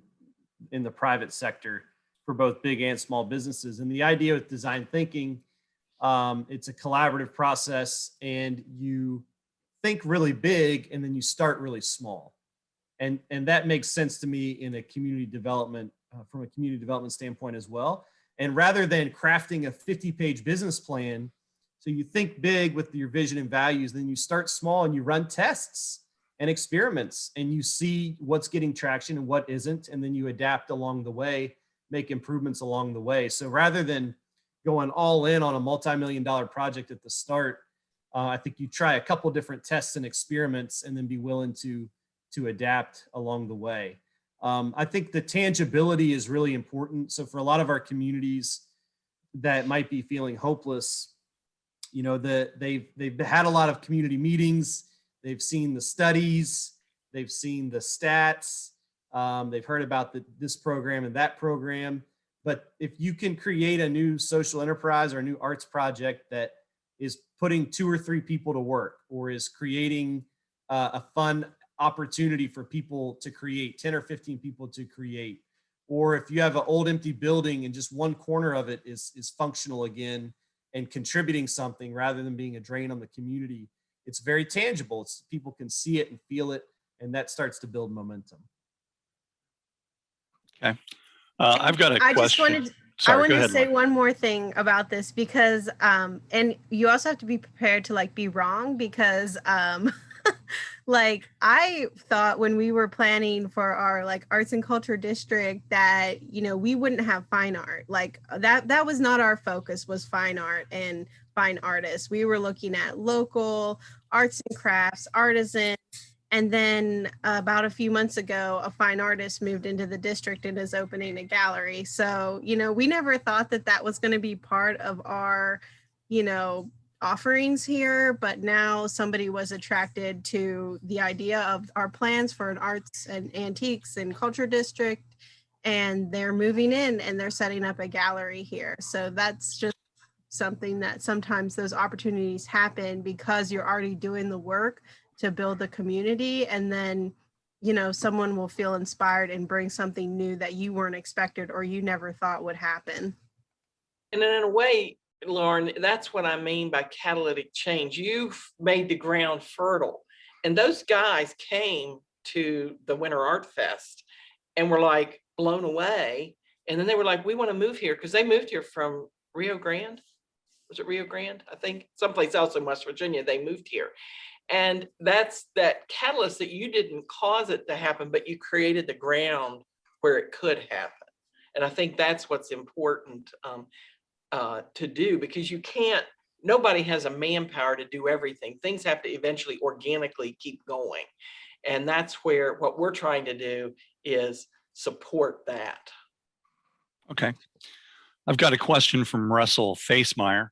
the private sector for both big and small businesses. And the idea with design thinking, it's a collaborative process and you think really big and then you start really small. And that makes sense to me in a community development, from a community development standpoint as well. And rather than crafting a 50-page business plan, so you think big with your vision and values, then you start small and you run tests and experiments and you see what's getting traction and what isn't. And then you adapt along the way, make improvements along the way. So rather than going all in on a multi-million-dollar project at the start, I think you try a couple different tests and experiments and then be willing to adapt along the way. I think the tangibility is really important. So for a lot of our communities that might be feeling hopeless, they've had a lot of community meetings. They've seen the studies. They've seen the stats. They've heard about this program and that program. But if you can create a new social enterprise or a new arts project that is putting 2 or 3 people to work or is creating a fun opportunity for people to create, 10 or 15 people to create, or if you have an old empty building and just one corner of it is functional again and contributing something rather than being a drain on the community, it's very tangible. People can see it and feel it, and that starts to build momentum.
Okay. I've got a question.
I wanted to say one more thing about this because, and you also have to be prepared to be wrong because, I thought when we were planning for our arts and culture district that, we wouldn't have fine art. That was not our focus, was fine art and fine artists. We were looking at local arts and crafts, artisans. And then about a few months ago, a fine artist moved into the district and is opening a gallery. So, we never thought that was going to be part of our, offerings here, but now somebody was attracted to the idea of our plans for an arts and antiques and culture district, and they're moving in and they're setting up a gallery here. So that's just something that sometimes those opportunities happen because you're already doing the work to build the community, and then someone will feel inspired and bring something new that you weren't expected or you never thought would happen.
And in a way, Lauren, that's what I mean by catalytic change. You've made the ground fertile, and those guys came to the Winter Art Fest and were blown away. And then they were like, we want to move here, because they moved here from Rio Grande. Was it Rio Grande? I think someplace else in West Virginia, they moved here. And that's that catalyst that you didn't cause it to happen, but you created the ground where it could happen. And I think that's what's important to do, because nobody has a manpower to do everything. Things have to eventually organically keep going. And that's where what we're trying to do is support that.
Okay. I've got a question from Russell Facemeyer.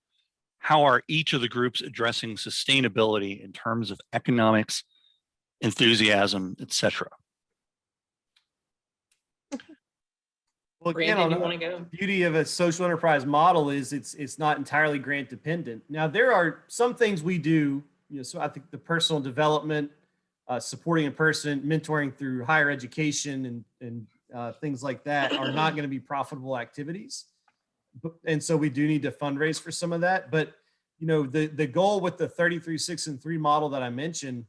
how are each of the groups addressing sustainability in terms of economics, enthusiasm, etc.?
Well, again,
Brandon,
on
you want
the
to go?
beauty of a social enterprise model is it's not entirely grant dependent. Now, there are some things we do, so I think the personal development, supporting a person, mentoring through higher education and things like that are not going to be profitable activities. And so we do need to fundraise for some of that. But, the goal with the 33, 6, and 3 model that I mentioned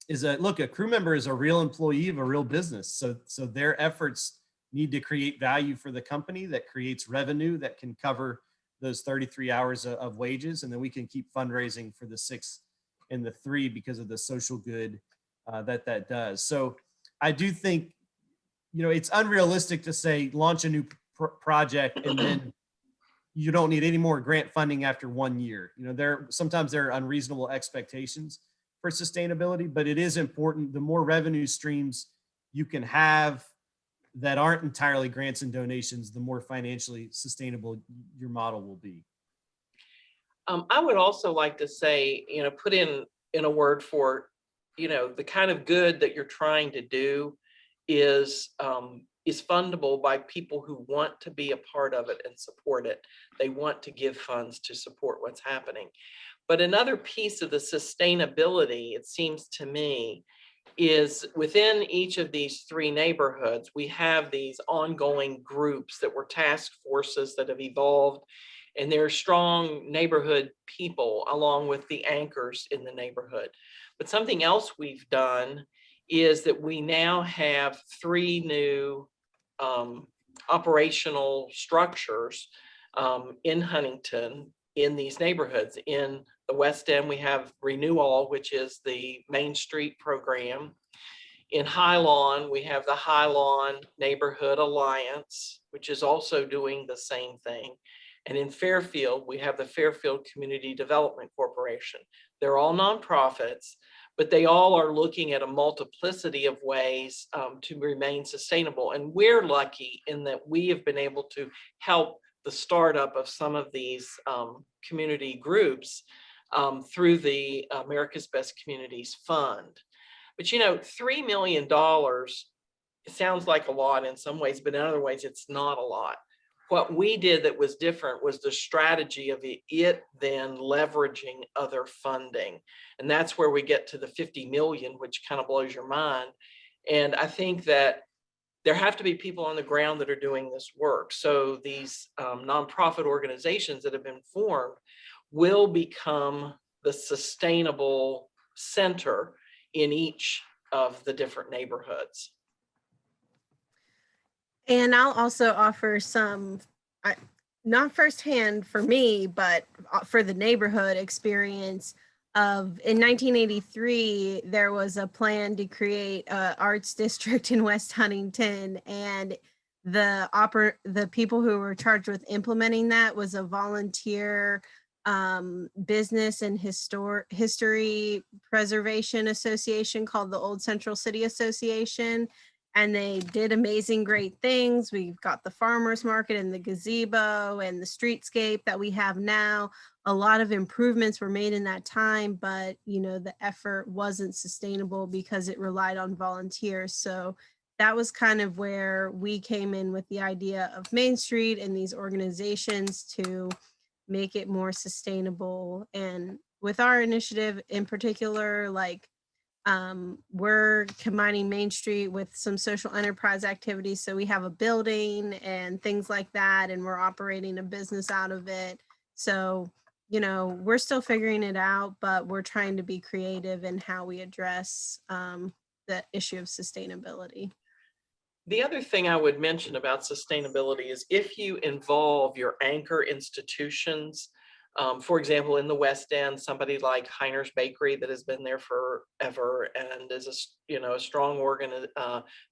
is that, look, a crew member is a real employee of a real business. So their efforts need to create value for the company that creates revenue that can cover those 33 hours of wages. And then we can keep fundraising for the 6 and the 3 because of the social good that does. So I do think, it's unrealistic to say launch a new project and then you don't need any more grant funding after 1 year. Sometimes there are unreasonable expectations for sustainability, but it is important. The more revenue streams you can have that aren't entirely grants and donations, the more financially sustainable your model will be.
I would also like to say, put in a word for, the kind of good that you're trying to do is fundable by people who want to be a part of it and support it. They want to give funds to support what's happening. But another piece of the sustainability, it seems to me, is within each of these 3 neighborhoods, we have these ongoing groups that were task forces that have evolved, and they're strong neighborhood people along with the anchors in the neighborhood. But something else we've done is that we now have 3 new operational structures in Huntington in these neighborhoods. In the West End, we have RenewAll, which is the Main Street program. In High Lawn, we have the High Lawn Neighborhood Alliance, which is also doing the same thing. And in Fairfield, we have the Fairfield Community Development Corporation. They're all nonprofits, but they all are looking at a multiplicity of ways to remain sustainable. And we're lucky in that we have been able to help the startup of some of these community groups through the America's Best Communities Fund. But $3 million, it sounds like a lot in some ways, but in other ways, it's not a lot. What we did that was different was the strategy of it then leveraging other funding. And that's where we get to the 50 million, which kind of blows your mind. And I think that there have to be people on the ground that are doing this work. So these nonprofit organizations that have been formed will become the sustainable center in each of the different neighborhoods.
And I'll also offer some, not firsthand for me, but for the neighborhood experience of, in 1983, there was a plan to create an arts district in West Huntington, and the people who were charged with implementing that was a volunteer business and history preservation association called the Old Central City Association. And they did amazing, great things. We've got the farmers market and the gazebo and the streetscape that we have now. A lot of improvements were made in that time, but the effort wasn't sustainable because it relied on volunteers. So that was kind of where we came in with the idea of Main Street and these organizations to make it more sustainable. And with our initiative in particular, we're combining Main Street with some social enterprise activities. So we have a building and things like that, and we're operating a business out of it. So, we're still figuring it out, but we're trying to be creative in how we address the issue of sustainability.
The other thing I would mention about sustainability is if you involve your anchor institutions, for example, in the West End, somebody like Heiner's Bakery that has been there forever and is a strong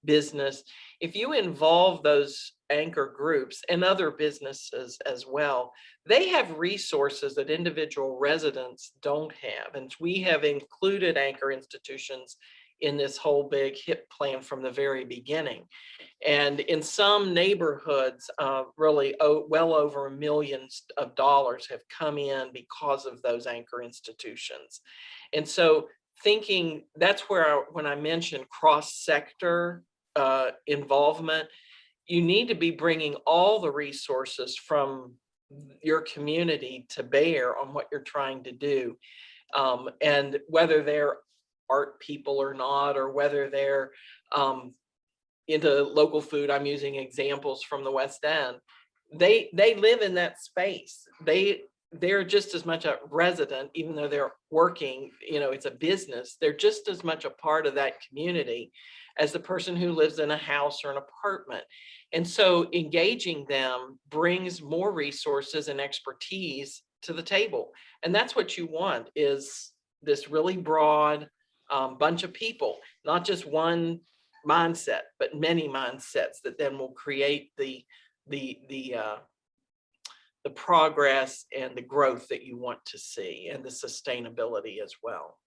business. If you involve those anchor groups and other businesses as well, they have resources that individual residents don't have. And we have included anchor institutions in this whole big HIP plan from the very beginning. And in some neighborhoods, really well over millions of dollars have come in because of those anchor institutions. And so thinking, that's where when I mentioned cross-sector involvement, you need to be bringing all the resources from your community to bear on what you're trying to do. And whether they're art people or not, or whether they're into local food, I'm using examples from the West End, they live in that space. They're just as much a resident, even though they're working, it's a business, they're just as much a part of that community as the person who lives in a house or an apartment. And so engaging them brings more resources and expertise to the table. And that's what you want, is this really broad bunch of people, not just one mindset, but many mindsets that then will create the progress and the growth that you want to see, and the sustainability as well.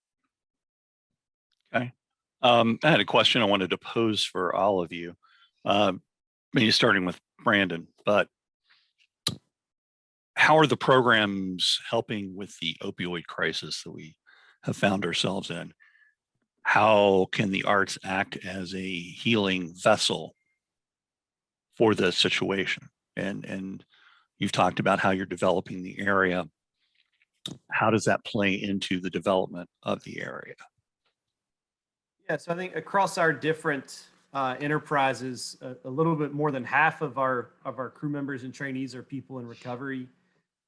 Okay. I had a question I wanted to pose for all of you. Maybe starting with Brandon, but how are the programs helping with the opioid crisis that we have found ourselves in? How can the arts act as a healing vessel for the situation? And you've talked about how you're developing the area. How does that play into the development of the area?
Yeah, so I think across our different enterprises, a little bit more than half of our crew members and trainees are people in recovery,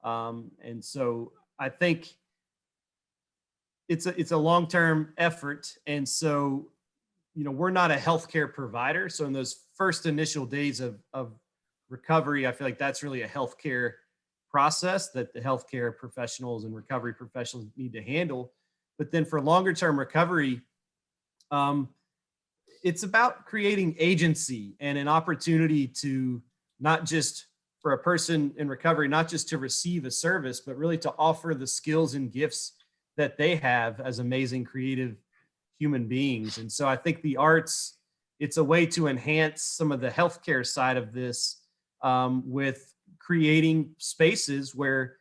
and so I think it's a long-term effort. And so, we're not a healthcare provider. So in those first initial days of recovery, I feel like that's really a healthcare process that the healthcare professionals and recovery professionals need to handle. But then for longer term recovery, it's about creating agency and an opportunity to, not just for a person in recovery, not just to receive a service, but really to offer the skills and gifts that they have as amazing creative human beings. And so I think the arts, it's a way to enhance some of the healthcare side of this, with creating spaces where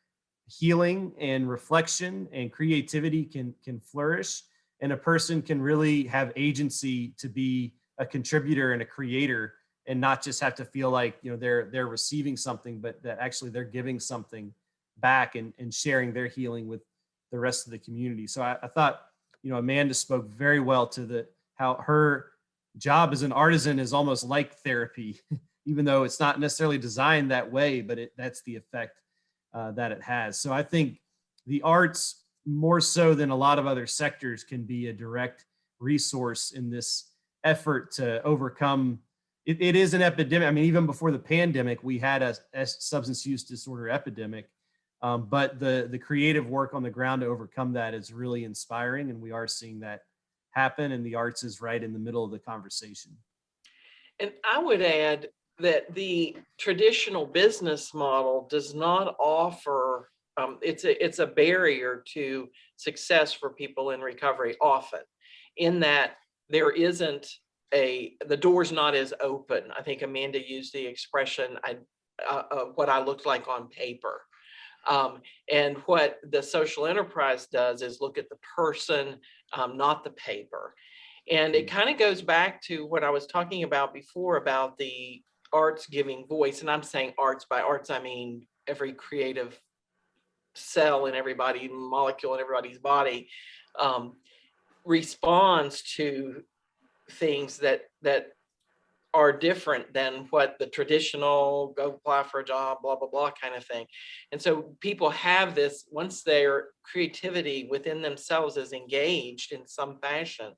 healing and reflection and creativity can flourish, and a person can really have agency to be a contributor and a creator, and not just have to feel like they're receiving something, but that actually they're giving something back and sharing their healing with the rest of the community. So I thought Amanda spoke very well to how her job as an artisan is almost like therapy, even though it's not necessarily designed that way, but that's the effect that it has. So I think the arts, more so than a lot of other sectors, can be a direct resource in this effort to overcome. It is an epidemic. I mean, even before the pandemic, we had a substance use disorder epidemic, but the creative work on the ground to overcome that is really inspiring, and we are seeing that happen, and the arts is right in the middle of the conversation.
And I would add that the traditional business model does not offer, it's a barrier to success for people in recovery often, in that there isn't the door's not as open. I think Amanda used the expression, what I looked like on paper. And what the social enterprise does is look at the person, not the paper. And it kind of goes back to what I was talking about before about the arts giving voice. And I'm saying arts, by arts, I mean every creative cell in everybody, molecule in everybody's body responds to things that are different than what the traditional go apply for a job, blah, blah, blah kind of thing. And so people have this, once their creativity within themselves is engaged in some fashion,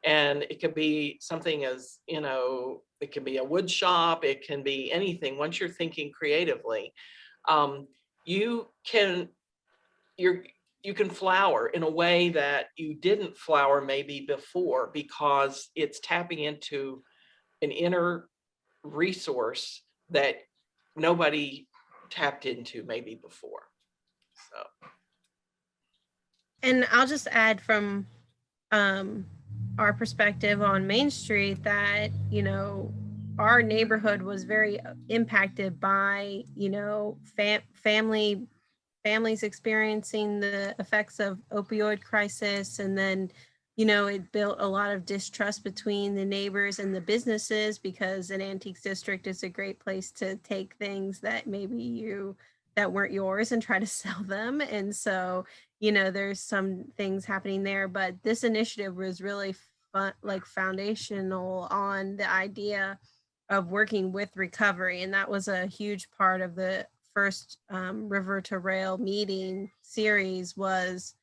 and it could be something as, it can be a wood shop, it can be anything. Once you're thinking creatively, you can flower in a way that you didn't flower maybe before, because it's tapping into an inner resource that nobody tapped into maybe before. So,
And I'll just add from our perspective on Main Street that, you know, our neighborhood was very impacted by, you know, families experiencing the effects of opioid crisis. And then, you know, it built a lot of distrust between the neighbors and the businesses, because an antiques district is a great place to take things that maybe that weren't yours and try to sell them. And so, you know, there's some things happening there, but this initiative was really fun, like foundational on the idea of working with recovery. And that was a huge part of the first River to Rail meeting series was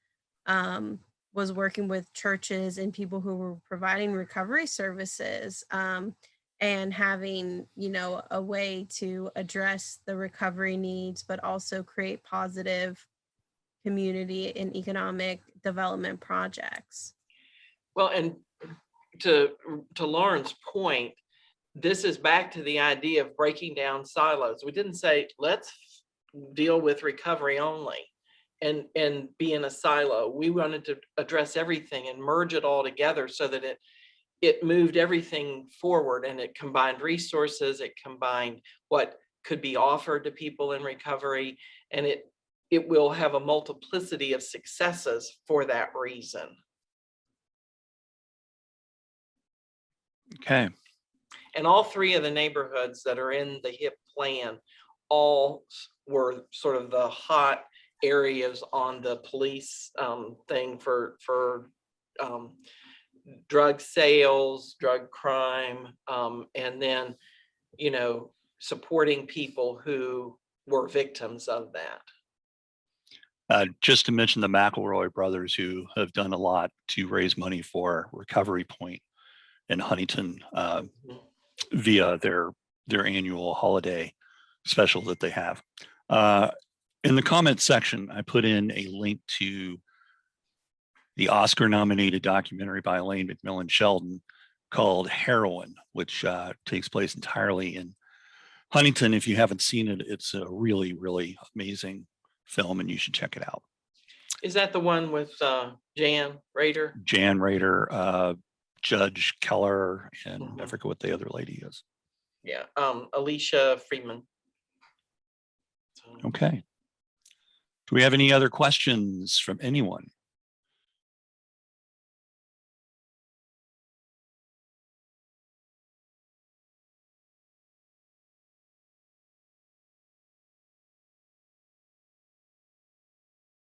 working with churches and people who were providing recovery services, and having, you know, a way to address the recovery needs, but also create positive community and economic development projects.
Well, and to Lauren's point, this is back to the idea of breaking down silos. We didn't say, let's deal with recovery only and be in a silo. We wanted to address everything and merge it all together so that it moved everything forward, and it combined resources, it combined what could be offered to people in recovery, and it will have a multiplicity of successes for that reason.
Okay.
And all three of the neighborhoods that are in the HIP plan all were sort of the hot areas on the police thing for drug sales, drug crime, and then, you know, supporting people who were victims of that.
Just to mention the McElroy brothers, who have done a lot to raise money for Recovery Point in Huntington via their annual holiday special that they have. In the comment section, I put in a link to the Oscar-nominated documentary by Layne McMillan Sheldon called Heroin, which takes place entirely in Huntington. If you haven't seen it, it's a really, really amazing film, and you should check it out.
Is that the one with Jan Rader?
Jan Rader, Judge Keller, and I forget what the other lady is.
Yeah, Alicia Friedman.
Okay. Do we have any other questions from anyone?